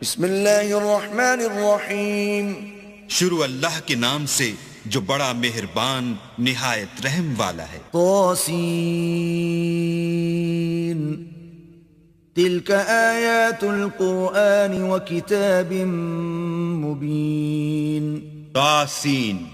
بسم اللہ الرحمن الرحیم، شروع اللہ کے نام سے جو بڑا مہربان نہایت رحم والا ہے۔ طاسین تلک آیات القرآن وکتاب مبین۔ طاسین،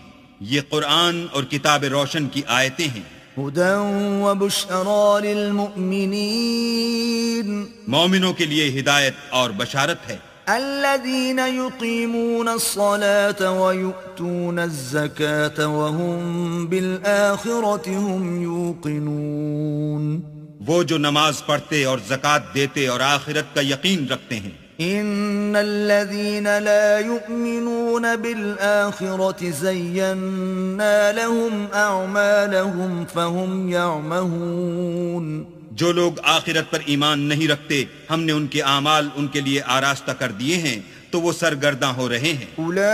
یہ قرآن اور کتاب روشن کی آیتیں ہیں۔ ہدی وبشری للمؤمنین، مومنوں کے لیے ہدایت اور بشارت ہے۔ الذین یقیمون الصلاة ویؤتون الزکاة وهم بالآخرة هم یوقنون۔ وہ جو نماز پڑھتے اور زکوٰۃ دیتے اور آخرت کا یقین رکھتے ہیں۔ ان الذین لا یؤمنون بالآخرة زینا لهم اعمالهم فهم یعمہون۔ جو لوگ آخرت پر ایمان نہیں رکھتے ہم نے ان کے اعمال ان کے لیے آراستہ کر دیے ہیں تو وہ سرگرداں ہو رہے ہیں۔ اولئک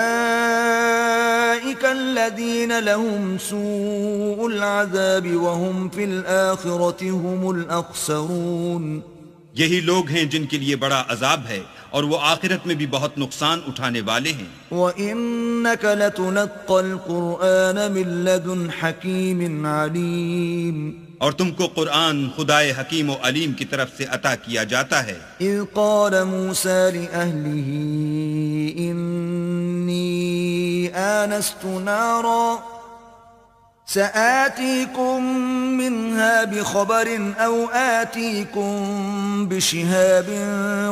الذین لهم سوء العذاب وهم فی الآخرة هم الاخسرون۔ یہی لوگ ہیں جن کے لیے بڑا عذاب ہے اور وہ آخرت میں بھی بہت نقصان اٹھانے والے ہیں۔ وَإِنَّكَ لَتُلَقَّى الْقُرْآنَ مِن لَّدُنْ حَكِيمٍ عَلِيمٍ۔ اور تم کو قرآن خدائے حکیم و علیم کی طرف سے عطا کیا جاتا ہے۔ اذ قال موسیٰ لأہلہ انی آنست نارا سآتيكم منها بخبر أو آتيكم بشهاب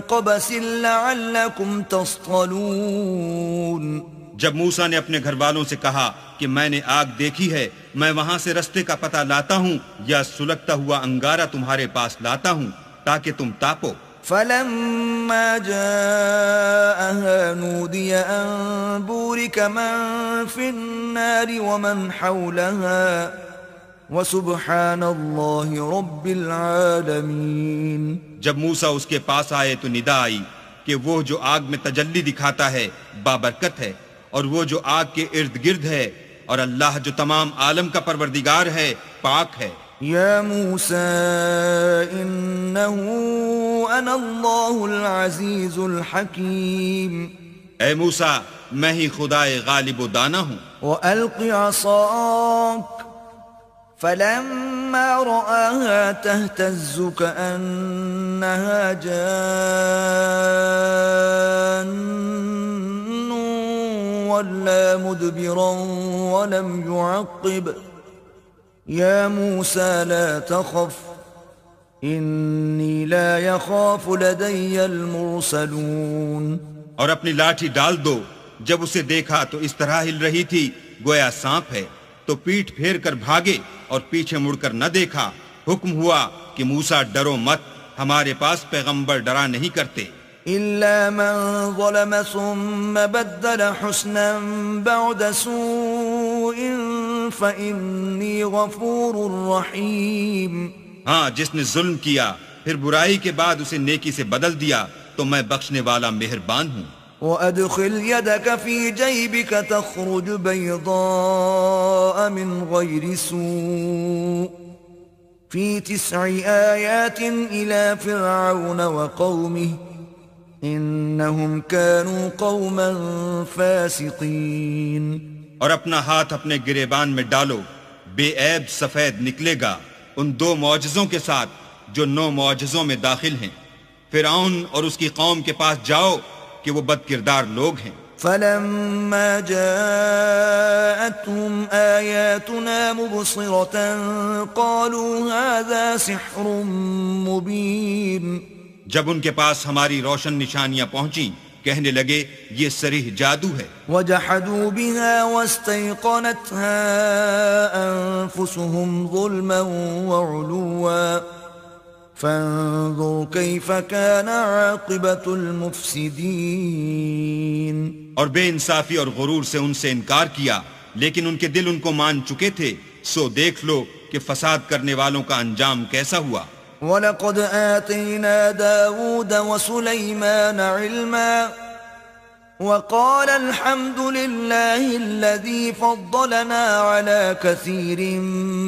قبس لعلكم تصطلون۔ جب موسیٰ نے اپنے گھر والوں سے کہا کہ میں نے آگ دیکھی ہے، میں وہاں سے رستے کا پتہ لاتا ہوں یا سلگتا ہوا انگارہ تمہارے پاس لاتا ہوں تاکہ تم تاپو۔ فلما جاءها نودي أن بورك من في النار ومن حولها وسبحان الله رب العالمين۔ جب موسیٰ اس کے پاس آئے تو ندا آئی کہ وہ جو آگ میں تجلی دکھاتا ہے بابرکت ہے، اور وہ جو آگ کے ارد گرد ہے، اور اللہ جو تمام عالم کا پروردگار ہے پاک ہے۔ یا موسیٰ انہو انا اللہ العزیز الحکیم۔ اے موسیٰ میں ہی خدائے غالب و دانا ہوں۔ وَأَلْقِ عَصَاكَ فَلَمَّا رَآهَا تَهْتَزُّ كَأَنَّهَا جَانٌّ وَلَّا مُدْبِرًا وَلَمْ يُعَقِّبْ۔ یا موسیٰ لا تخف انی لا یخاف لدی المرسلون۔ اور اپنی لاٹھی ڈال دو۔ جب اسے دیکھا تو اس طرح ہل رہی تھی گویا سانپ ہے، تو پیٹھ پھیر کر بھاگے اور پیچھے مڑ کر نہ دیکھا۔ حکم ہوا کہ موسیٰ ڈرو مت، ہمارے پاس پیغمبر ڈرا نہیں کرتے۔ الا من ظلم ثم بدل حسنا بعد سوء فإنی غفور رحیم۔ ہاں، جس نے ظلم کیا پھر برائی کے بعد اسے نیکی سے بدل دیا تو میں بخشنے والا مہربان ہوں۔ وَأَدْخِلْ يَدَكَ فِي جَيْبِكَ تَخْرُجْ بَيْضَاءَ مِنْ غَيْرِ سُوءٍ فِي 9 آيَاتٍ إِلَى فِرْعَوْنَ وَقَوْمِهِ إِنَّهُمْ كَانُوا قَوْمًا فَاسِقِينَ۔ اور اپنا ہاتھ اپنے گریبان میں ڈالو، بے عیب سفید نکلے گا ان 2 معجزوں کے ساتھ جو 9 معجزوں میں داخل ہیں۔ فرعون اور اس کی قوم کے پاس جاؤ کہ وہ بد کردار لوگ ہیں۔ فلما جاءتهم آياتنا مبصرة قالوا هذا سحر مبين۔ جب ان کے پاس ہماری روشن نشانیاں پہنچیں کہنے لگے یہ صریح جادو ہے۔ وجحدوا بها واستيقنتها أنفسهم ظلما وعلوا فانظر كيف كان عاقبة المفسدين۔ اور بے انصافی اور غرور سے ان سے انکار کیا، لیکن ان کے دل ان کو مان چکے تھے، سو دیکھ لو کہ فساد کرنے والوں کا انجام کیسا ہوا۔ وَلَقَدْ آتَيْنَا دَاوُودَ وَسُلَيْمَانَ عِلْمًا وَقَالَ الْحَمْدُ لِلَّهِ الَّذِي فَضَّلَنَا عَلَى كَثِيرٍ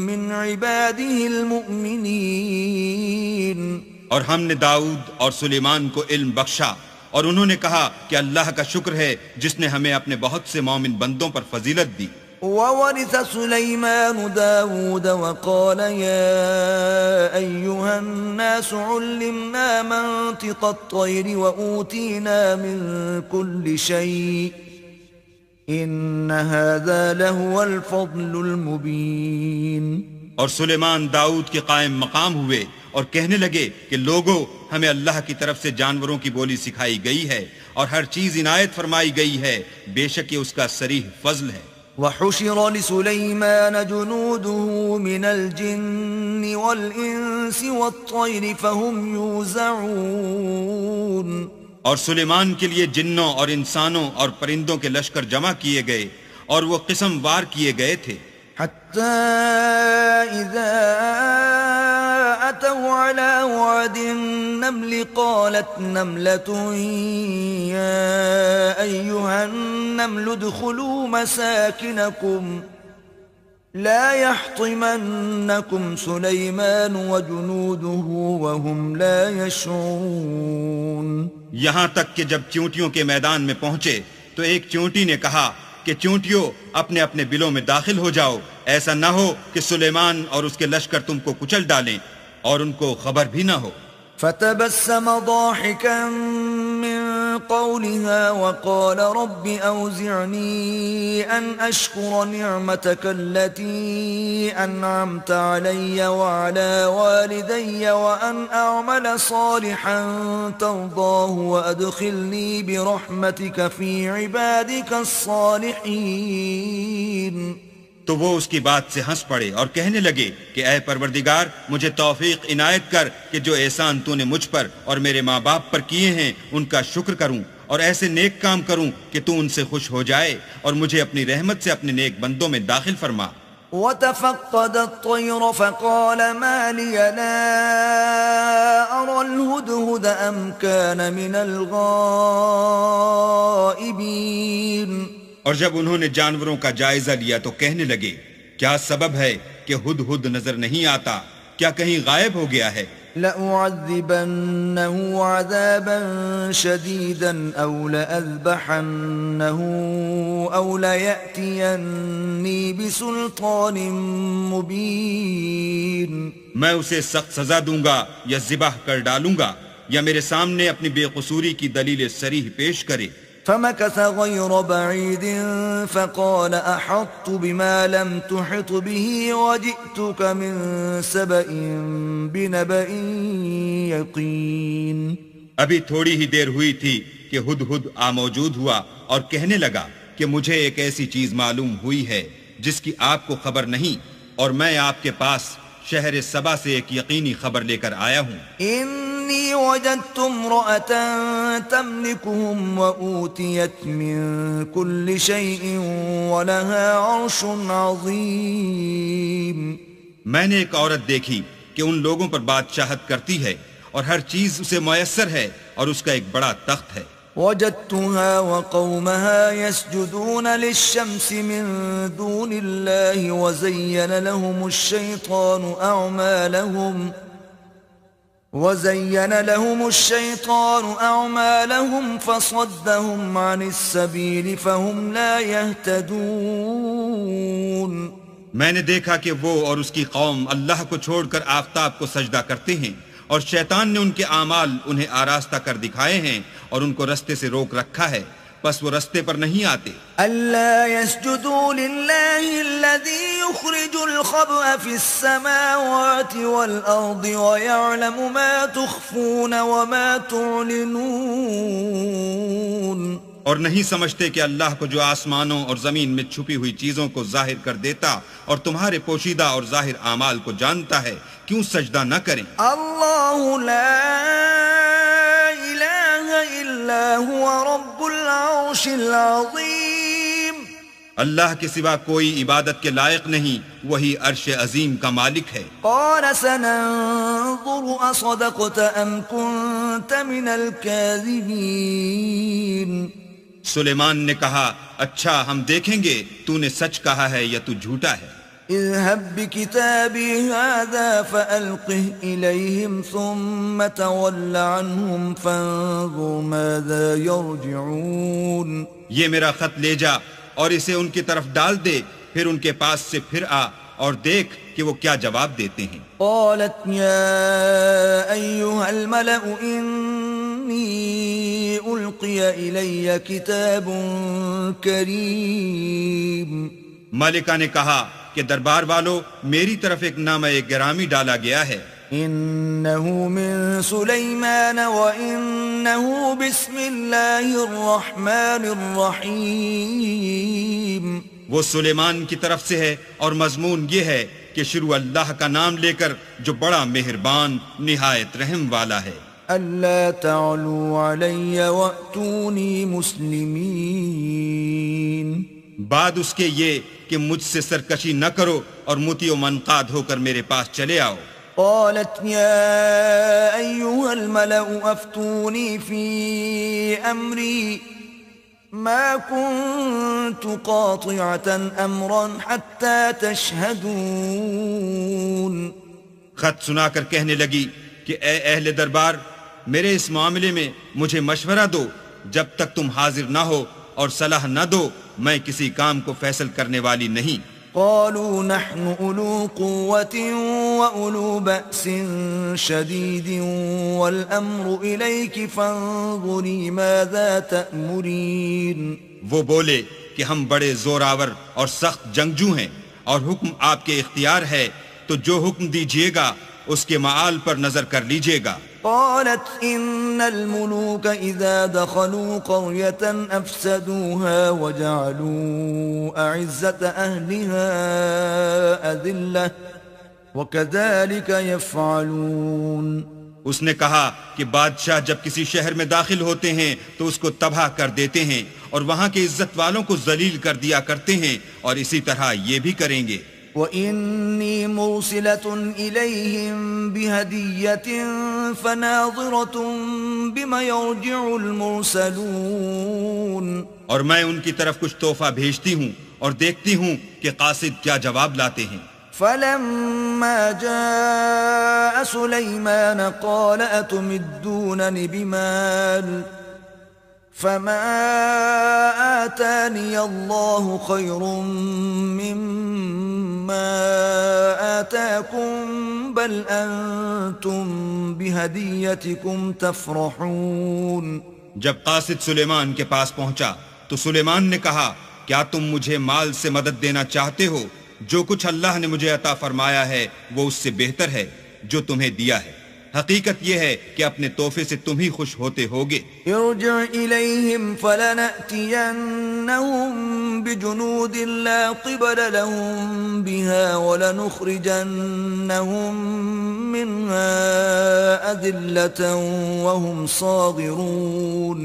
مِّنْ عِبَادِهِ الْمُؤْمِنِينَ۔ اور ہم نے داؤد اور سلیمان کو علم بخشا اور انہوں نے کہا کہ اللہ کا شکر ہے جس نے ہمیں اپنے بہت سے مومن بندوں پر فضیلت دی. وورث سليمان داود وقال يا أيها الناس علمنا منطق الطير وأوتينا من كل شيء إن هذا لهو الفضل المبين. اور سلیمان داؤد کے قائم مقام ہوئے اور کہنے لگے کہ لوگو، ہمیں اللہ کی طرف سے جانوروں کی بولی سکھائی گئی ہے اور ہر چیز عنایت فرمائی گئی ہے، بے شک یہ اس کا صریح فضل ہے. وحشر لسليمان جنوده من الجن والإنس والطير فهم يوزعون. اور سلیمان کے لیے جنوں اور انسانوں اور پرندوں کے لشکر جمع کیے گئے اور وہ قسم وار کیے گئے تھے. حتى إذا أتوا على وعد النمل قالت نملة يا أيها النمل ادخلوا مساكنكم لا يحطمنكم سليمان وجنوده وهم لا يشعرون. یہاں تک کہ جب چونٹیوں کے میدان میں پہنچے تو ایک چونٹی نے کہا کہ چونٹیوں اپنے اپنے بلوں میں داخل ہو جاؤ، ایسا نہ ہو کہ سلیمان اور اس کے لشکر تم کو کچل ڈالیں اور ان کو خبر بھی نہ ہو. فتبسم ضاحكا من قولها وقال رب أوزعني أن أشكر نعمتك التي أنعمت علي وعلى والدي وأن أعمل صالحا ترضاه وأدخلني برحمتك في عبادك الصالحين. تو وہ اس کی بات سے ہنس پڑے اور کہنے لگے کہ اے پروردگار، مجھے توفیق عنایت کر کہ جو احسان تو نے مجھ پر اور میرے ماں باپ پر کیے ہیں ان کا شکر کروں اور ایسے نیک کام کروں کہ تو ان سے خوش ہو جائے اور مجھے اپنی رحمت سے اپنے نیک بندوں میں داخل فرما. وتفقد الطير فقال ما لي لا أرى الهدهد أم كان من الغائبين. اور جب انہوں نے جانوروں کا جائزہ لیا تو کہنے لگے کیا سبب ہے کہ ہد ہد نظر نہیں آتا، کیا کہیں غائب ہو گیا ہے؟ لأعذبنه عذابا شديدا أو لأذبحنه أو ليأتيني بسلطان مبين. میں اسے سخت سزا دوں گا یا ذبح کر ڈالوں گا یا میرے سامنے اپنی بے قصوری کی دلیل صریح پیش کرے. فمكث غير بعيد فقال أحطت بما لم تحط به وجئتك من سبأ بنبأ يقين. ابھی تھوڑی ہی دیر ہوئی تھی کہ ہد ہد موجود ہوا اور کہنے لگا کہ مجھے ایک ایسی چیز معلوم ہوئی ہے جس کی آپ کو خبر نہیں، اور میں آپ کے پاس شہر سبا سے ایک یقینی خبر لے کر آیا ہوں. إني وجدت امرأة تملكهم وأوتيت من كل شيء ولها عرش عظيم. میں نے ایک عورت دیکھی کہ ان لوگوں پر بادشاہت کرتی ہے اور ہر چیز اسے میسر ہے اور اس کا ایک بڑا تخت ہے. وجدتها وقومها يسجدون للشمس من دون الله وزين لهم الشيطان أعمالهم فصدهم عن السبيل فهم لا يهتدون. میں نے دیکھا کہ وہ اور اس کی قوم اللہ کو چھوڑ کر آفتاب کو سجدہ کرتے ہیں اور شیطان نے ان کے اعمال انہیں آراستہ کر دکھائے ہیں اور ان کو رستے سے روک رکھا ہے، پس وہ رستے پر نہیں آتے. ألا يسجدوا لله الذي يخرج الخبأ في السماوات والأرض ويعلم ما تخفون وما تعلنون. اور نہیں سمجھتے کہ اللہ کو جو آسمانوں اور زمین میں چھپی ہوئی چیزوں کو ظاہر کر دیتا اور تمہارے پوشیدہ اور ظاہر اعمال کو جانتا ہے، کیوں سجدہ نہ کریں؟ اللہ لا الہ الا هو رب العرش العظیم. اللہ کے سوا کوئی عبادت کے لائق نہیں، وہی عرش عظیم کا مالک ہے. قال سننظر اصدقت ام كنت من الكاذبین. سلیمان نے کہا اچھا ہم دیکھیں گے تو نے سچ کہا ہے یا تو جھوٹا ہے. اذهب بكتابي هذا فألقه إليهم ثم تول عنهم فانظر ماذا يرجعون. یہ میرا خط لے جا اور اسے ان کی طرف ڈال دے، پھر ان کے پاس سے پھر آ اور دیکھ کہ وہ کیا جواب دیتے ہیں. قالت يا أيها الملأ إني ألقي إلي كتاب كريم. ملکہ نے کہا کہ دربار والو، میری طرف ایک نامہ گرامی ڈالا گیا ہے. إنه من سليمان وإنه بسم الله الرحمن الرحيم. وہ سلیمان کی طرف سے ہے اور مضمون یہ ہے کہ شروع اللہ کا نام لے کر جو بڑا مہربان نہایت رحم والا ہے. ألا تعلوا علي وأتوني مسلمين. بعد اس کے یہ کہ مجھ سے سرکشی نہ کرو اور مطیع و منقاد ہو کر میرے پاس چلے آؤ. قالت يا أيها الملأ أفتوني في أمري ما كنت قاطعة أمرا حتى تشهدون. خط سنا کر کہنے لگی کہ اے اہل دربار، میرے اس معاملے میں مجھے مشورہ دو، جب تک تم حاضر نہ ہو اور صلاح نہ دو میں کسی کام کو فیصل کرنے والی نہیں. قالوا نحن أولو قوة وأولو بأس شديد والأمر إليك فانظري ماذا تأمرين. وہ بولے کہ ہم بڑے زور آور اور سخت جنگجو ہیں اور حکم آپ کے اختیار ہے، تو جو حکم دیجیے گا اس کے معال پر نظر کر لیجیے گا. قالت إن الملوك إذا دخلوا قرية أفسدوها وجعلوا أعزة أهلها أذلة وكذلك يفعلون. اس نے کہا کہ بادشاہ جب کسی شہر میں داخل ہوتے ہیں تو اس کو تباہ کر دیتے ہیں اور وہاں کے عزت والوں کو ذلیل کر دیا کرتے ہیں، اور اسی طرح یہ بھی کریں گے. وَإِنِّي مُرْسِلَةٌ إِلَيْهِمْ بِهَدِيَّةٍ فَنَاظِرَةٌ بِمَ يَرْجِعُ الْمُرْسَلُونَ. اور میں ان کی طرف کچھ تحفہ بھیجتی ہوں اور دیکھتی ہوں کہ قاصد کیا جواب لاتے ہیں. فَلَمَّا جَاءَ سُلَيْمَانَ قَالَ أَتُمِدُّونَنِ بِمَالٍ فَمَا آتَانِيَ اللَّهُ خَيْرٌ مِّمَّا آتَاكُمْ بَلْ أَنْتُمْ بِهَدِيَّتِكُمْ تَفْرَحُونَ. جب قاصد سلیمان کے پاس پہنچا تو سلیمان نے کہا کیا تم مجھے مال سے مدد دینا چاہتے ہو؟ جو کچھ اللہ نے مجھے عطا فرمایا ہے وہ اس سے بہتر ہے جو تمہیں دیا ہے. حقیقت یہ ہے کہ اپنے تحفے سے تم ہی خوش ہوتے ہوگے. ارجع إليهم فلنأتينهم بجنود لا قبل لهم بها ولنخرجنهم منها أذلة وهم صاغرون.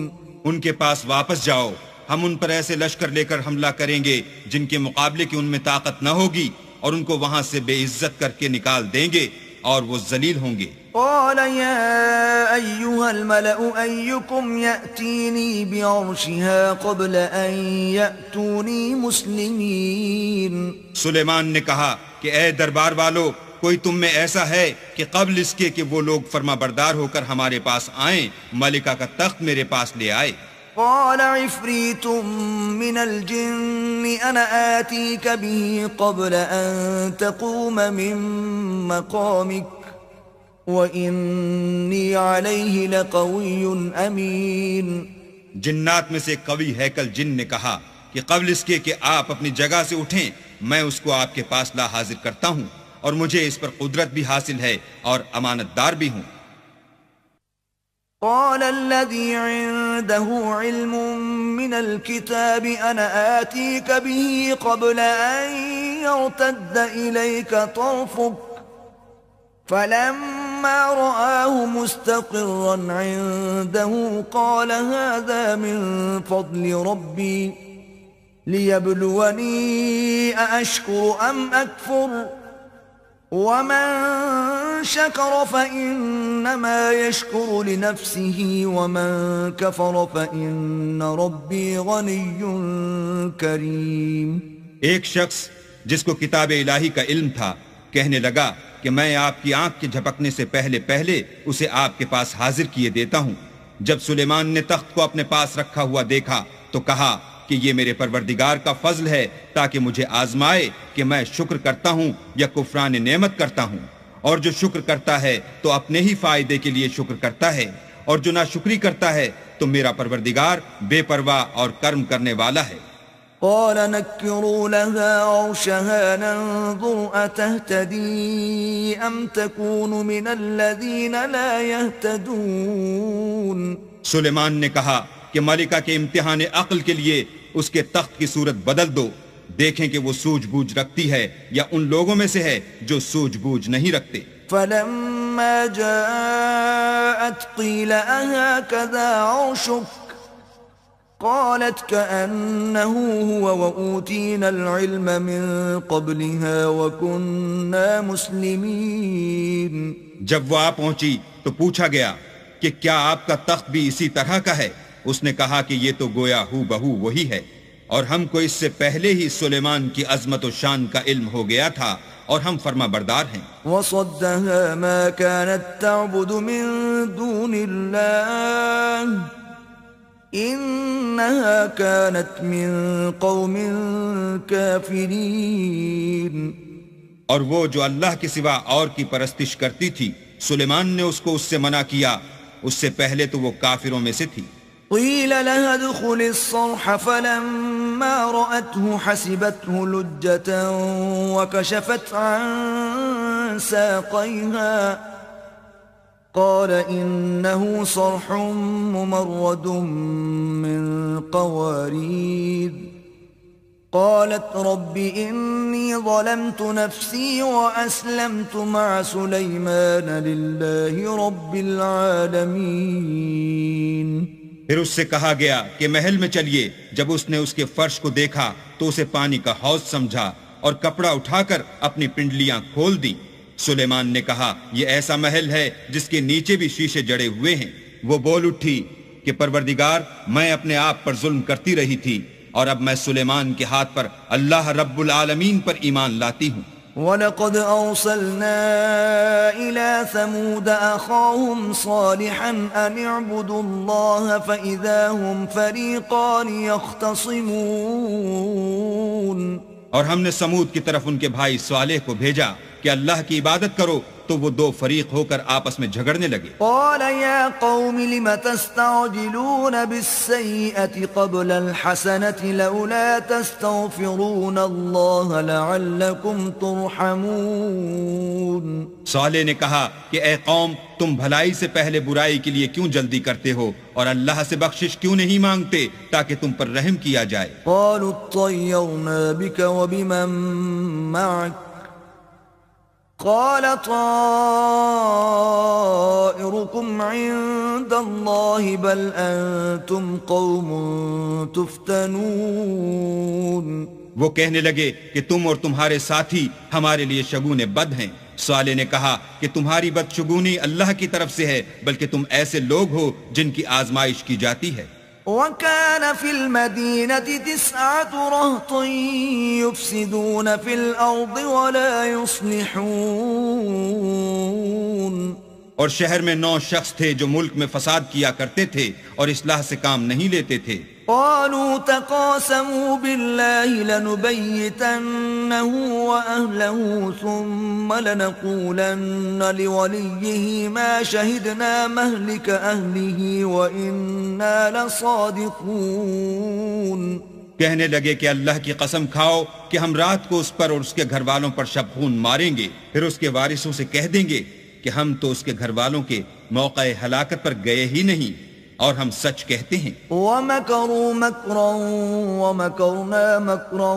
ان کے پاس واپس جاؤ، ہم ان پر ایسے لشکر لے کر حملہ کریں گے جن کے مقابلے کی ان میں طاقت نہ ہوگی، اور ان کو وہاں سے بے عزت کر کے نکال دیں گے اور وہ ذلیل ہوں گے. قال يا أيها الملأ أيكم يأتيني بعرشها قبل أن يأتوني مسلمين. سلیمان نے کہا کہ اے دربار والو، کوئی تم میں ایسا ہے کہ قبل اس کے کہ وہ لوگ فرما بردار ہو کر ہمارے پاس آئیں ملکہ کا تخت میرے پاس لے آئے. قال عفريت من الجن أنا آتيك به قبل أن تقوم من مقامك وَإِنِّي عَلَيْهِ لَقَوِيٌّ أَمِينٌ. جنات میں سے ایک قوی ہیکل جن نے کہا کہ قبل اس کے کہ آپ اپنی جگہ سے اٹھیں میں اس کو آپ کے پاس لا حاضر کرتا ہوں، اور مجھے اس پر قدرت بھی حاصل ہے اور امانت دار بھی ہوں. قال الذي عنده علم من الكتاب أنا آتيك به قبل أن يرتد إليك طرفك فلما رآه مستقرا عنده قال هذا من فضل ربي ليبلوني أأشكر أم أكفر ومن شكر فإنما يشكر لنفسه ومن كفر فإن ربي غني كريم. ایک شخص جس کو کتاب الہی کا علم تھا، کہنے لگا کہ میں آپ کی آنکھ کے جھپکنے سے پہلے اسے آپ کے پاس حاضر کیے دیتا ہوں۔ جب سلیمان نے تخت کو اپنے پاس رکھا ہوا دیکھا تو کہا کہ یہ میرے پروردگار کا فضل ہے تاکہ مجھے آزمائے کہ میں شکر کرتا ہوں یا کفران نعمت کرتا ہوں، اور جو شکر کرتا ہے تو اپنے ہی فائدے کے لیے شکر کرتا ہے، اور جو ناشکری کرتا ہے تو میرا پروردگار بے پرواہ اور کرم کرنے والا ہے۔ قال نكروا لها عرشها ننظر أتهتدي أم تكون من الذين لا يهتدون۔ سلیمان نے کہا کہ ملکہ کے امتحان عقل کے لیے اس کے تخت کی صورت بدل دو، دیکھیں کہ وہ سوجھ بوجھ رکھتی ہے یا ان لوگوں میں سے ہے جو سوجھ بوجھ نہیں رکھتے۔ فلما جاءت قيل أهكذا عرشك قالت كأنه هو وأوتينا العلم من قبلها وكنا مسلمين۔ جب وہ آ پہنچی تو پوچھا گیا کہ کیا آپ کا تخت بھی اسی طرح کا ہے؟ اس نے کہا کہ یہ تو گویا ہو بہو وہی ہے، اور ہم کو اس سے پہلے ہی سلیمان کی عظمت و شان کا علم ہو گیا تھا اور ہم فرما بردار ہیں۔ وصدها ما كانت تعبد من دون الله إنها كانت من قوم كافرين۔ اور وہ جو اللہ کے سوا اور کی پرستش کرتی تھی، سلیمان نے اس کو اس سے منع کیا، اس سے پہلے تو وہ کافروں میں سے تھی۔ قيل لها ادخل الصرح فلما رأته حسبته لجة وكشفت عن ساقيها قال إنه صرح ممرد من قوارير قالت رب إني ظلمت نفسي وأسلمت مع سليمان لله رب العالمين۔ پھر اس سے کہا گیا کہ محل میں چلیے۔ جب اس نے اس کے فرش کو دیکھا تو اسے پانی کا حوض سمجھا اور کپڑا اٹھا کر اپنی پنڈلیاں کھول دی۔ سلیمان نے کہا یہ ایسا محل ہے جس کے نیچے بھی شیشے جڑے ہوئے ہیں۔ وہ بول اٹھی کہ پروردگار، میں اپنے آپ پر ظلم کرتی رہی تھی اور اب میں سلیمان کے ہاتھ پر اللہ رب العالمین پر ایمان لاتی ہوں۔ وَلَقَدْ أَرْسَلْنَا إِلَى ثَمُودَ أَخَاهُمْ صَالِحًا أَنِ اعْبُدُوا اللَّهَ فَإِذَا هُمْ فَرِيقَانِ يَخْتَصِمُونَ۔ اور ہم نے سمود کی طرف ان کے بھائی صالح کو بھیجا کہ اللہ کی عبادت کرو، تو وہ دو فریق ہو کر آپس میں جھگڑنے لگے۔ قال يا قوم لم تستعجلون بالسيئة قبل الحسنة لولا تستغفرون الله لعلكم ترحمون۔ صالح نے کہا کہ اے قوم، تم بھلائی سے پہلے برائی کے لیے کیوں جلدی کرتے ہو اور اللہ سے بخشش کیوں نہیں مانگتے تاکہ تم پر رحم کیا جائے۔ قالوا اطيرنا بك وبمن معك قال طائركم عند الله بل أنتم قوم تفتنون۔ وہ کہنے لگے کہ تم اور تمہارے ساتھی ہمارے لیے شگون بد ہیں۔ صالح نے کہا کہ تمہاری بدشگونی اللہ کی طرف سے ہے، بلکہ تم ایسے لوگ ہو جن کی آزمائش کی جاتی ہے۔ وكان في المدينة 9 رهط يفسدون في الأرض ولا يصلحون۔ اور شہر میں 9 شخص تھے جو ملک میں فساد کیا کرتے تھے اور اصلاح سے کام نہیں لیتے تھے۔ قالوا تقاسموا بالله لنبيتنه وأهله ثم لنقولن لوليه ما شهدنا مهلك أهله وإنا لصادقون۔ کہنے لگے کہ اللہ کی قسم کھاؤ کہ ہم رات کو اس پر اور اس کے گھر والوں پر شب خون ماریں گے، پھر اس کے وارثوں سے کہہ دیں گے کہ ہم تو اس کے گھر والوں کے موقع ہلاکت پر گئے ہی نہیں اور ہم سچ کہتے ہیں۔ وَمَكَرُوا مَكْرًا وَمَكَرْنَا مَكْرًا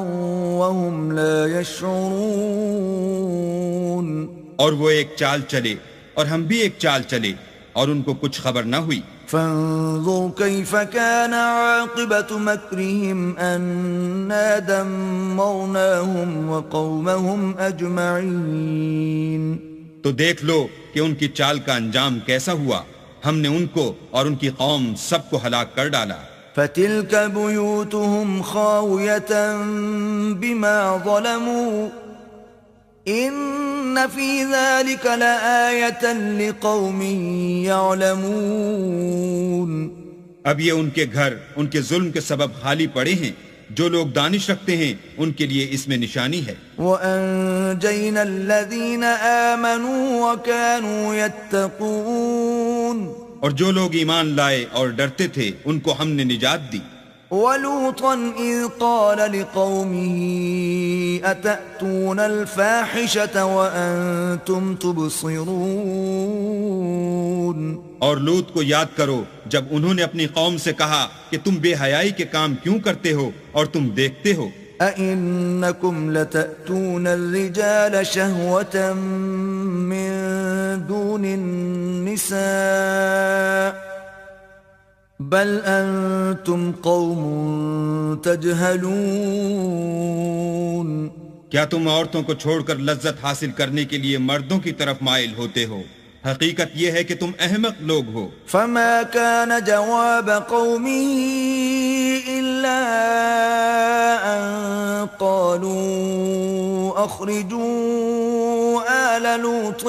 وَهُمْ لَا يَشْعُرُونَ۔ اور وہ ایک چال چلے اور ہم بھی ایک چال چلے اور ان کو کچھ خبر نہ ہوئی۔ فانظر كيف كان عاقبة مكرهم أنا دمرناهم وقومهم أجمعين۔ تو دیکھ لو کہ ان کی چال کا انجام کیسا ہوا، ہم نے ان کو اور ان کی قوم سب کو ہلاک کر ڈالا۔ فتلك بيوتهم خاوية بما ظلموا إن في ذلك لآية لقوم يعلمون. اب یہ ان کے گھر ان کے ظلم کے سبب خالی پڑے ہیں. جو لوگ دانش رکھتے ہیں ان کے لیے اس میں نشانی ہے. وَأَنجَيْنَا الَّذِينَ آمَنُوا وَكَانُوا يَتَّقُونَ. اور جو لوگ ایمان لائے اور ڈرتے تھے ان کو ہم نے نجات دی. وَلُوطًا إِذْ قَالَ لِقَوْمِهِ أَتَأْتُونَ الْفَاحِشَةَ وَأَنْتُمْ تُبْصِرُونَ. اور لوط کو یاد کرو جب انہوں نے اپنی قوم سے کہا کہ تم بے حیائی کے کام کیوں کرتے ہو اور تم دیکھتے ہو. أَإِنَّكُمْ لَتَأْتُونَ الرِّجَالَ شَهْوَةً مِّن دُونِ النِّسَاءِ بَلْ أَنْتُمْ قَوْمٌ تَجْهَلُونَ. کیا تم عورتوں کو چھوڑ کر لذت حاصل کرنے کے لیے مردوں کی طرف مائل ہوتے ہو؟ حقیقت یہ ہے کہ تم احمق لوگ ہو. فما كان جواب قومه إلا أن قالوا أخرجوا آل لوط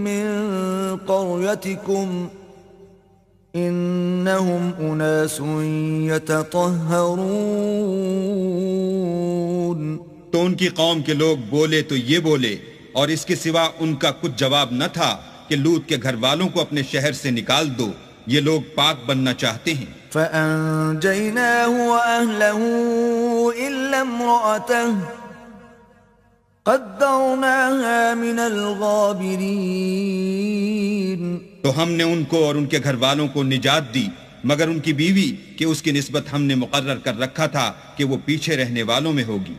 من قريتكم إنهم أناس يتطهرون. تو ان کی قوم کے لوگ بولے تو یہ بولے اور اس کے سوا ان کا کچھ جواب نہ تھا کہ لوط کے گھر والوں کو اپنے شہر سے نکال دو، یہ لوگ پاک بننا چاہتے ہیں. فَأَنْجَيْنَاهُ وَأَهْلَهُ إِلَّا امْرَأَتَهُ قَدَّرْنَاهَا مِنَ الْغَابِرِينَ. تو ہم نے ان کو اور ان کے گھر والوں کو نجات دی مگر ان کی بیوی کہ اس کی نسبت ہم نے مقرر کر رکھا تھا کہ وہ پیچھے رہنے والوں میں ہوگی.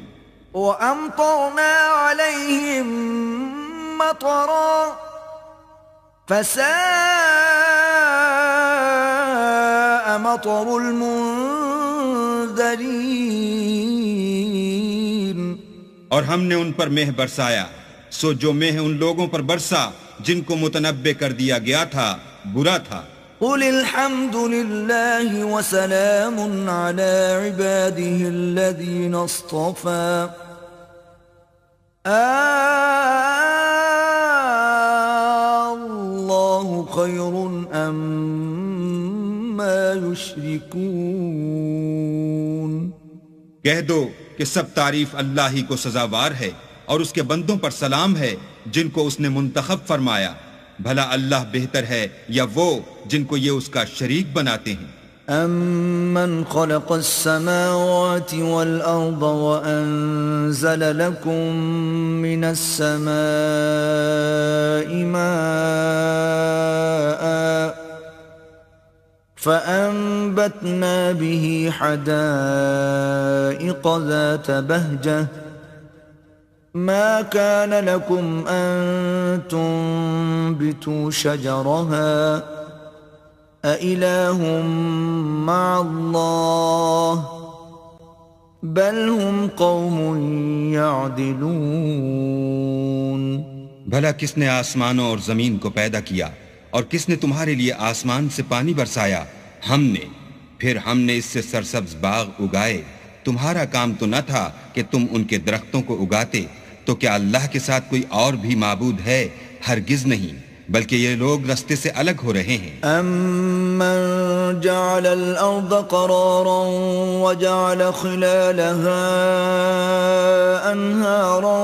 وَأَمْطَرْنَا عَلَيْهِمْ مَطَرًا فَسَاءَ مَطَرُ الْمُنذَرِينَ. اور ہم نے ان پر مہ برسایا سو جو مہ ان لوگوں پر برسا جن کو متنبع کر دیا گیا تھا برا تھا. قُلِ الْحَمْدُ لِلَّهِ وَسَلَامٌ عَلَى عِبَادِهِ الَّذِينَ اصْطَفَى اللَّهُ خَيْرٌ أَمَّا يُشْرِكُونَ. کہہ دو کہ سب تعریف اللہ ہی کو سزاوار ہے اور اس کے بندوں پر سلام ہے جن کو اس نے منتخب فرمایا. بھلا اللہ بہتر ہے یا وہ جن کو یہ اس کا شریک بناتے ہیں. أَمَّنْ خَلَقَ السَّمَاوَاتِ وَالْأَرْضَ وَأَنزَلَ لَكُم مِّنَ السَّمَاءِ مَاءً فَأَنبَتْنَا بِهِ حَدَائِقَ ذَاتَ بَهْجَةٍ ما كان لكم أن تنبتوا شجرها أإله مع الله بل هم قوم يعدلون. بھلا کس نے آسمانوں اور زمین کو پیدا کیا اور کس نے تمہارے لیے آسمان سے پانی برسایا؟ ہم نے. پھر ہم نے اس سے سرسبز باغ اگائے. تمہارا کام تو نہ تھا کہ تم ان کے درختوں کو اگاتے. تو کیا اللہ کے ساتھ کوئی اور بھی معبود ہے؟ ہرگز نہیں، بلکہ یہ لوگ رستے سے الگ ہو رہے ہیں. أَمَّنْ جَعَلَ الْأَرْضَ قَرَارًا وَجَعَلَ خِلَالَهَا أَنْهَارًا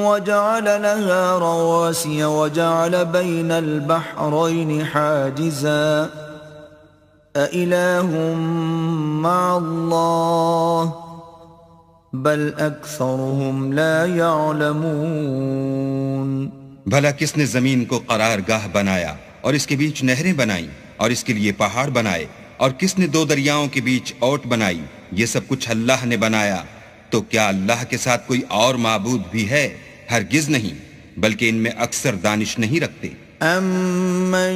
وَجَعَلَ لَهَا رَوَاسِيَ وَجَعَلَ بَيْنَ الْبَحْرَيْنِ حَاجِزًا أَإِلَهٌ مَّعَ اللَّهِ بل اکثرهم لا يعلمون. بھلا کس نے زمین کو قرار گاہ بنایا اور اس کے بیچ نہریں بنائیں اور اس کے لیے پہاڑ بنائے اور کس نے دو دریاؤں کے بیچ اوٹ بنائی؟ یہ سب کچھ اللہ نے بنایا. تو کیا اللہ کے ساتھ کوئی اور معبود بھی ہے؟ ہرگز نہیں، بلکہ ان میں اکثر دانش نہیں رکھتے. أَمَّن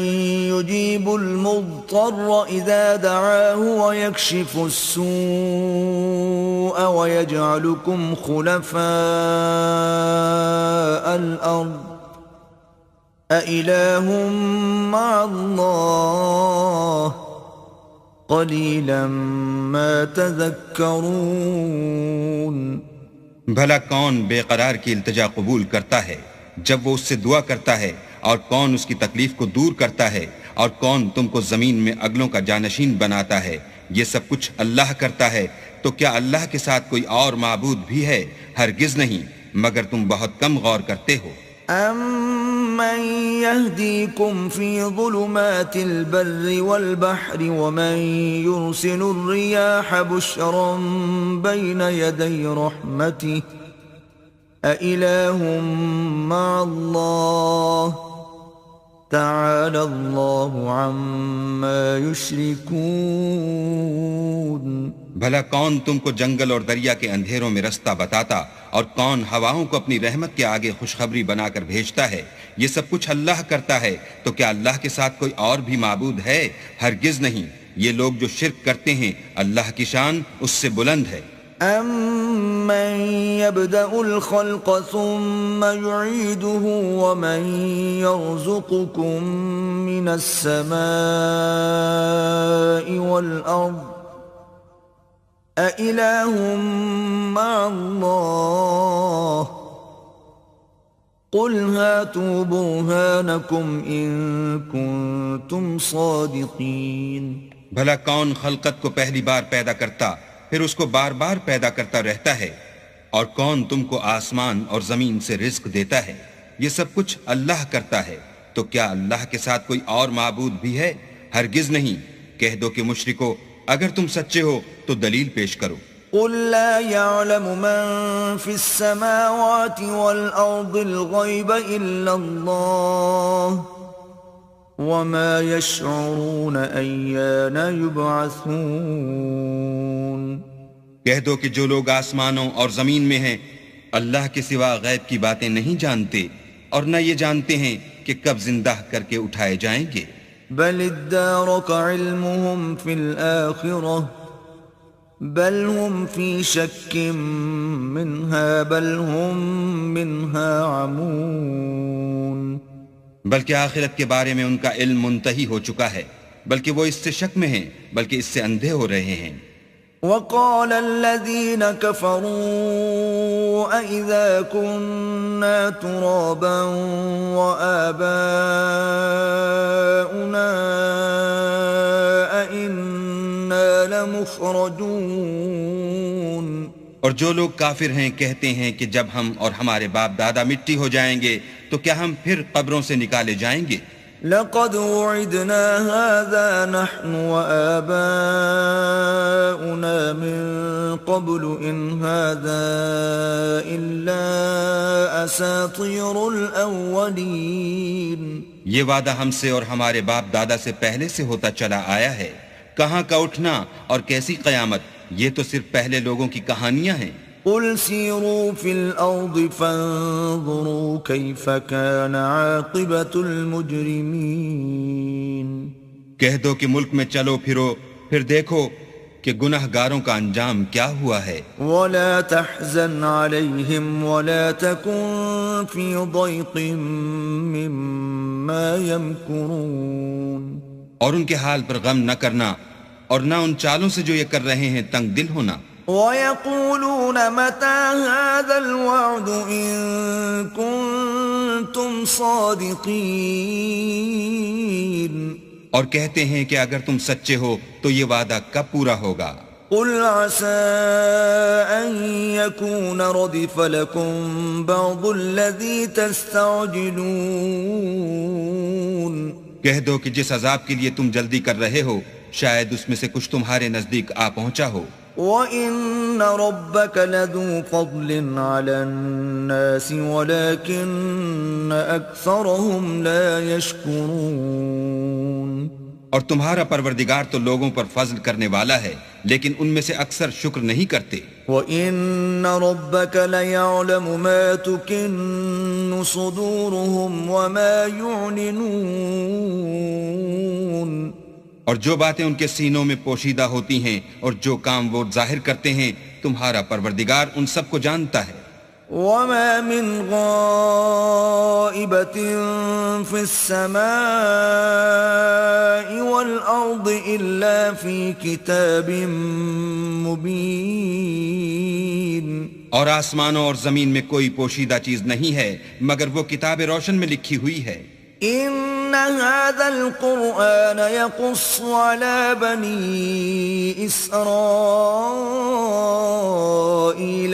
يُجِيبُ الْمُضْطَرَّ إِذَا دَعَاهُ وَيَكْشِفُ السُّوءَ وَيَجْعَلُكُمْ خُلَفَاءَ الْأَرْضِ أَإِلَٰهٌ مَّعَ اللَّهِ قليلا ما تذكرون بھلا کون بے قرار کی التجا قبول کرتا ہے جب وہ اس سے دعا کرتا ہے، اور کون اس کی تکلیف کو دور کرتا ہے، اور کون تم کو زمین میں اگلوں کا جانشین بناتا ہے؟ یہ سب کچھ اللہ کرتا ہے، تو کیا اللہ کے ساتھ کوئی اور معبود بھی ہے؟ ہرگز نہیں، مگر تم بہت کم غور کرتے ہو۔ أَمَّن يَهْدِيكُمْ فِي ظُلُمَاتِ الْبَرِّ وَالْبَحْرِ وَمَن يُرْسِلُ الرِّيَاحَ بُشْرًا بَيْنَ يَدَيْ رَحْمَتِهِ أَإِلَٰهٌ مَّعَ اللَّهِ تَعَالَى اللَّهُ عَمَّا يُشْرِكُونَ بھلا کون تم کو جنگل اور دریا کے اندھیروں میں رستہ بتاتا، اور کون ہواؤں کو اپنی رحمت کے آگے خوشخبری بنا کر بھیجتا ہے؟ یہ سب کچھ اللہ کرتا ہے، تو کیا اللہ کے ساتھ کوئی اور بھی معبود ہے؟ ہرگز نہیں، یہ لوگ جو شرک کرتے ہیں اللہ کی شان اس سے بلند ہے۔ أَمَّن يَبْدَأُ الْخَلْقَ ثُمَّ يُعِيدُهُ وَمَن يَرْزُقُكُم مِّنَ السَّمَاءِ وَالْأَرْضِ أَإِلَٰهٌ مَّعَ اللَّهِ قُلْ هَاتُوا بُرْهَانَكُمْ إِن كُنتُمْ صَادِقِينَ بھلا کون خلقت کو پہلی بار پیدا کرتا پھر اس کو بار بار پیدا کرتا رہتا ہے؟ اور کون تم کو آسمان اور زمین سے رزق دیتا ہے؟ یہ سب کچھ اللہ کرتا ہے، تو کیا اللہ کے ساتھ کوئی اور معبود بھی ہے؟ ہرگز نہیں، کہہ دو کہ مشرکو اگر تم سچے ہو تو دلیل پیش کرو۔ قُل لَّا يَعْلَمُ مَن فِي السَّمَاوَاتِ وَالْأَرْضِ الْغَيْبَ إِلَّا اللَّهُ وَمَا يَشْعُرُونَ أَيَّانَ يُبْعَثُونَ کہہ دو کہ جو لوگ آسمانوں اور زمین میں ہیں اللہ کے سوا غیب کی باتیں نہیں جانتے، اور نہ یہ جانتے ہیں کہ کب زندہ کر کے اٹھائے جائیں گے۔ بل ادارك علمهم في الآخرة بل هم في شك منها بل هم منها عمون بلکہ آخرت کے بارے میں ان کا علم منتہی ہو چکا ہے، بلکہ وہ اس سے شک میں ہیں، بلکہ اس سے اندھے ہو رہے ہیں۔ وقال الذين كفروا أإذا كنا ترابا وآباؤنا أإنا لمخرجون اور جو لوگ کافر ہیں کہتے ہیں کہ جب ہم اور ہمارے باپ دادا مٹی ہو جائیں گے تو کیا ہم پھر قبروں سے نکالے جائیں گے؟ لقد وعدنا هذا نحن وآباؤنا من قبل إن هذا إلا أساطير الأولين یہ وعدہ ہم سے اور ہمارے باپ دادا سے پہلے سے ہوتا چلا آیا ہے، کہاں کا اٹھنا اور کیسی قیامت، یہ تو صرف پہلے لوگوں کی کہانیاں ہیں۔ قل سیروا فی الارض فانظروا کیف کان عاقبت المجرمین کہہ دو کہ ملک میں چلو پھرو پھر دیکھو کہ گنہگاروں کا انجام کیا ہوا ہے۔ ولا تحزن علیہم ولا تکن فی ضیق مما یمکرون اور ان کے حال پر غم نہ کرنا اور نہ ان چالوں سے جو یہ کر رہے ہیں تنگ دل ہونا۔ وَيَقُولُونَ مَتَى هَذَا الْوَعْدُ إِن كُنتُمْ صَادِقِينَ اور کہتے ہیں کہ اگر تم سچے ہو تو یہ وعدہ کب پورا ہوگا؟ قُلْ عَسَىٰ أَن يَكُونَ رَدِفَ لَكُمْ بَعْضُ الَّذِي تَسْتَعْجِلُونَ کہہ دو کہ جس عذاب کے لیے تم جلدی کر رہے ہو شاید اس میں سے کچھ تمہارے نزدیک آ پہنچا ہو۔ وَإِنَّ رَبَّكَ لَذُو فَضْلٍ عَلَى النَّاسِ وَلَكِنَّ أَكْثَرَهُمْ لَا يَشْكُرُونَ اور تمہارا پروردگار تو لوگوں پر فضل کرنے والا ہے لیکن ان میں سے اکثر شکر نہیں کرتے۔ وَإِنَّ رَبَّكَ لَيَعْلَمُ مَا تُكِنُّ صُدُورُهُمْ وَمَا يُعْلِنُونَ اور جو باتیں ان کے سینوں میں پوشیدہ ہوتی ہیں اور جو کام وہ ظاہر کرتے ہیں تمہارا پروردگار ان سب کو جانتا ہے۔ وما من غائبة في السماء والأرض إلا في كتاب مبين. اور آسمانوں اور زمین میں کوئی پوشیدہ چیز نہیں ہے مگر وہ کتاب روشن میں لکھی ہوئی ہے. إن هذا القرآن يقص على بني إسرائيل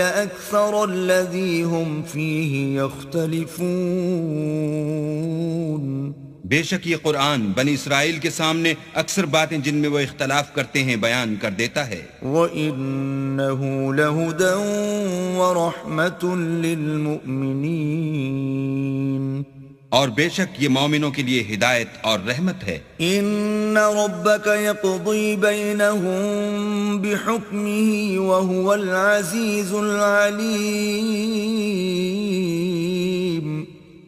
أكثر الذي هم فيه يختلفون. بے شک یہ قرآن بنی اسرائیل کے سامنے اکثر باتیں جن میں وہ اختلاف کرتے ہیں بیان کر دیتا ہے. وَإِنَّهُ لَهُدًى وَرَحْمَةٌ لِّلْمُؤْمِنِينَ. اور بے شک یہ مومنوں کے لیے ہدایت اور رحمت ہے. ان ربك يقضي بينهم بحكمه وهو العزيز العليم.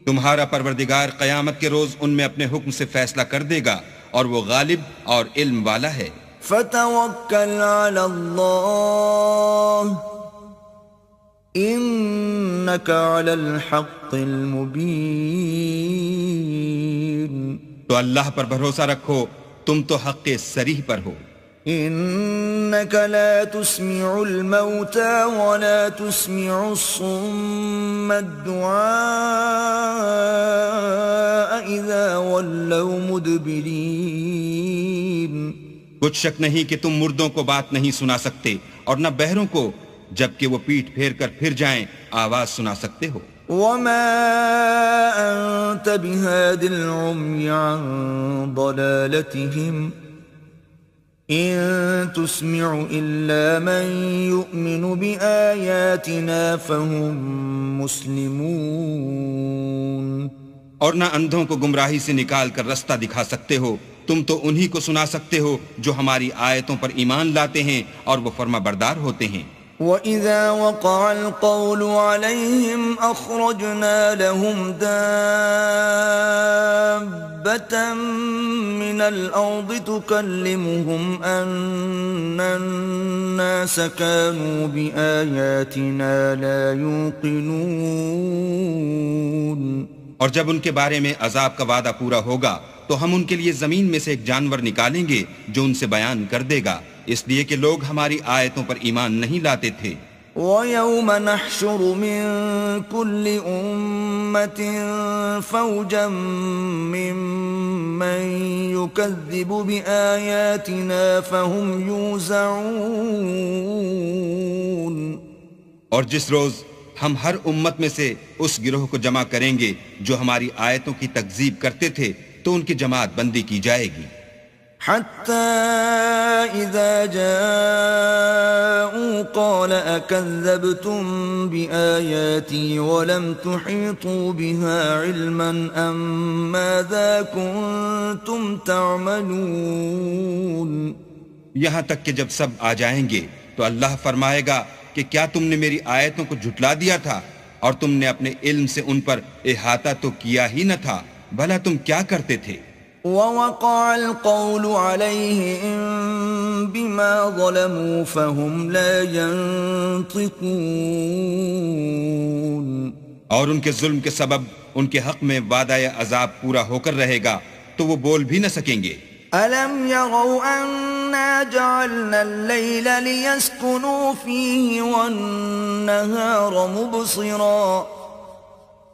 تمہارا پروردگار قیامت کے روز ان میں اپنے حکم سے فیصلہ کر دے گا اور وہ غالب اور علم والا ہے. فتوکل علی اللہ انک علی الحق المبین. تو اللہ پر بھروسہ رکھو تم تو حق صریح پر ہو. انک لا تسمع الموتى ولا تسمع الصم الدعاء اذا ولوا مدبرین. کچھ شک نہیں کہ تم مردوں کو بات نہیں سنا سکتے اور نہ بہروں کو جبکہ وہ پیٹھ پھیر کر پھر جائیں آواز سنا سکتے ہو. وما انت بهاد العمي عن ضلالتهم ان تسمع الا من يؤمن بآياتنا فهم مسلمون. اور نہ اندھوں کو گمراہی سے نکال کر رستہ دکھا سکتے ہو، تم تو انہی کو سنا سکتے ہو جو ہماری آیتوں پر ایمان لاتے ہیں اور وہ فرما بردار ہوتے ہیں. وَإِذَا وَقَعَ الْقَوْلُ عَلَيْهِمْ أَخْرَجْنَا لَهُمْ دَابَّةً مِّنَ الْأَرْضِ تُكَلِّمُهُمْ أَنَّ النَّاسَ كَانُوا بِآيَاتِنَا لَا يُوقِنُونَ. اور جب ان کے بارے میں عذاب کا وعدہ پورا ہوگا تو ہم ان کے لیے زمین میں سے ایک جانور نکالیں گے جو ان سے بیان کر دے گا، اس لیے کہ لوگ ہماری آیتوں پر ایمان نہیں لاتے تھے. وَيَوْمَ نَحْشُرُ مِن كُلِّ أُمَّةٍ فَوْجًا مِّمَّن يُكَذِّبُ بِآيَاتِنَا فَهُمْ يُوزَعُونَ. اور جس روز ہم ہر امت میں سے اس گروہ کو جمع کریں گے جو ہماری آیتوں کی تکذیب کرتے تھے تو ان کی جماعت بندی کی جائے گی. حتى إذا جاءوا قال أكذبتم بآياتي ولم تحيطوا بها علما أم ماذا كنتم تعملون. یہاں تک کہ جب سب آ جائیں گے تو اللہ فرمائے گا کہ کیا تم نے میری آیتوں کو جھٹلا دیا تھا اور تم نے اپنے علم سے ان پر احاطہ تو کیا ہی نہ تھا، بھلا تم کیا کرتے تھے. وَوَقَعَ الْقَوْلُ عَلَيْهِمْ بِمَا ظَلَمُوا فَهُمْ لَا يَنطِقُونَ. اور ان کے ظلم کے سبب ان کے حق میں وعدہ عذاب پورا ہو کر رہے گا تو وہ بول بھی نہ سکیں گے. أَلَمْ يَرَوْا أَنَّا جَعَلْنَا اللَّيْلَ لِيَسْكُنُوا فِيهِ وَالنَّهَارَ مُبْصِرًا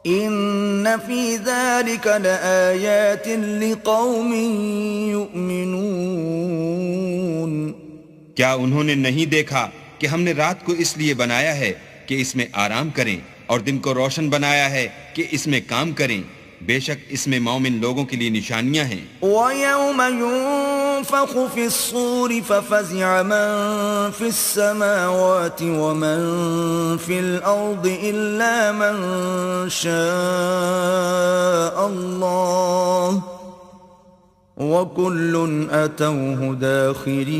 إِنَّ فِي ذَلِكَ لَآيَاتٍ لِقَوْمٍ يُؤْمِنُونَ. کیا انہوں نے نہیں دیکھا کہ ہم نے رات کو اس لیے بنایا ہے کہ اس میں آرام کریں اور دن کو روشن بنایا ہے کہ اس میں کام کریں، بے شک اس میں مومن لوگوں کے لیے نشانیاں ہیں. وَيَوْمَ يُنفَخُ فِي الصُّورِ فَفَزِعَ مَن فِي السَّمَاوَاتِ وَمَن فِي الْأَرْضِ إِلَّا مَن شَاءَ اللَّهُ وَكُلٌّ أَتَوْهُ دَاخِرِينَ.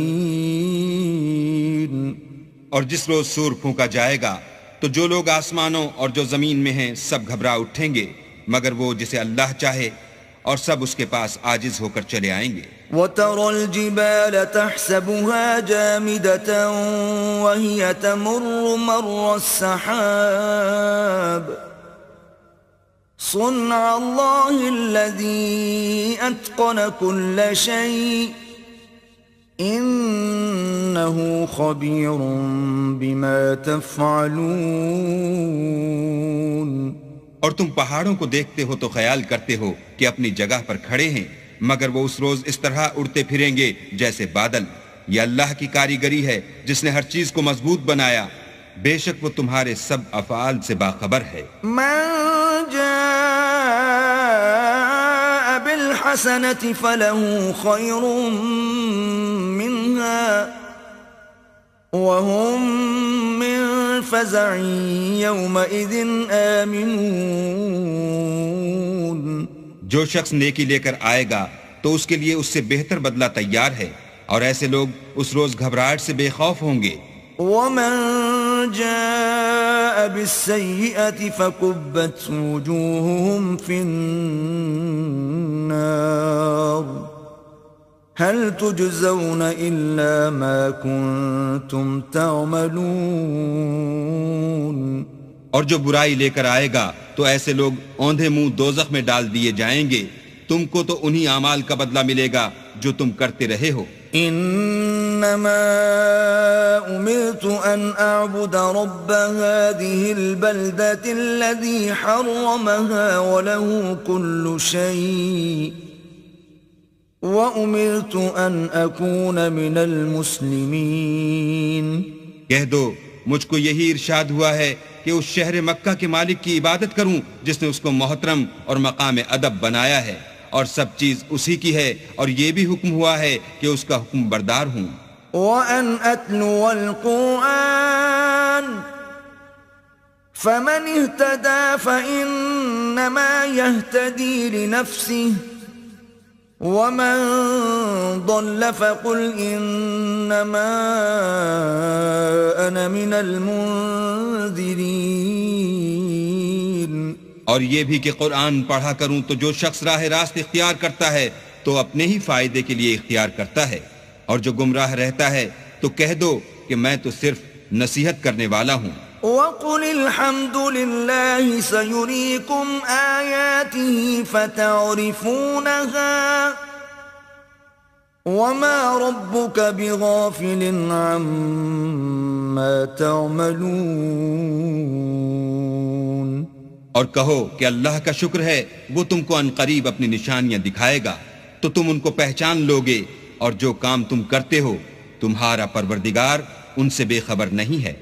اور جس روز سور پھونکا جائے گا تو جو لوگ آسمانوں اور جو زمین میں ہیں سب گھبرا اٹھیں گے مگر وہ جسے اللہ چاہے، اور سب اس کے پاس عاجز ہو کر چلے آئیں گے. وترى الجبال تحسبها جامدة وهي تمر مر السحاب صنع الله الذي أتقن كل شيء إنه خبير بما تفعلون. اور تم پہاڑوں کو دیکھتے ہو تو خیال کرتے ہو کہ اپنی جگہ پر کھڑے ہیں، مگر وہ اس روز اس طرح اڑتے پھریں گے جیسے بادل. یہ اللہ کی کاریگری ہے جس نے ہر چیز کو مضبوط بنایا، بے شک وہ تمہارے سب افعال سے باخبر ہے. من جاء بالحسنة فله خير منها وهم من فزع يومئذ آمنون. جو شخص نیکی لے کر آئے گا تو اس کے لیے اس سے بہتر بدلہ تیار ہے، اور ایسے لوگ اس روز گھبراہٹ سے بے خوف ہوں گے. ومن جاء بالسيئة فكبت وجوههم في النار هل تجزون إلا ما كنتم تعملون. اور جو برائی لے کر آئے گا تو ایسے لوگ اوندھے منہ دوزخ میں ڈال دیے جائیں گے، تم کو تو انہی اعمال کا بدلہ ملے گا جو تم کرتے رہے ہو. انما امرت ان اعبد رب هذه البلدة الذي حرمها وله كل شيء وامرت ان اكون من المسلمين. کہہ دو مجھ کو یہی ارشاد ہوا ہے کہ اس شہر مکہ کے مالک کی عبادت کروں جس نے اس کو محترم اور مقام ادب بنایا ہے، اور سب چیز اسی کی ہے، اور یہ بھی حکم ہوا ہے کہ اس کا حکم بردار ہوں. وَأَنْ أَتْلُوَ الْقُرْآنَ فَمَنِ اهْتَدَى فَإِنَّمَا يَهْتَدِي لِنَفْسِهِ وَمَنْ ضَلَّ فَقُلْ إِنَّمَا أَنَا مِنَ الْمُنذِرِينَ. اور یہ بھی کہ قرآن پڑھا کروں تو جو شخص راہ راست اختیار کرتا ہے تو اپنے ہی فائدے کے لیے اختیار کرتا ہے، اور جو گمراہ رہتا ہے تو کہہ دو کہ میں تو صرف نصیحت کرنے والا ہوں. وَقُلِ الْحَمْدُ لِلَّهِ سَيُرِيكُمْ آيَاتِهِ فَتَعْرِفُونَهَا وَمَا رَبُّكَ بِغَافِلٍ عَمَّا تَعْمَلُونَ. اور کہو کہ اللہ کا شکر ہے وہ تم کو عنقریب اپنی نشانیاں دکھائے گا تو تم ان کو پہچان لوگے، اور جو کام تم کرتے ہو تمہارا پروردگار ان سے بے خبر نہیں ہے.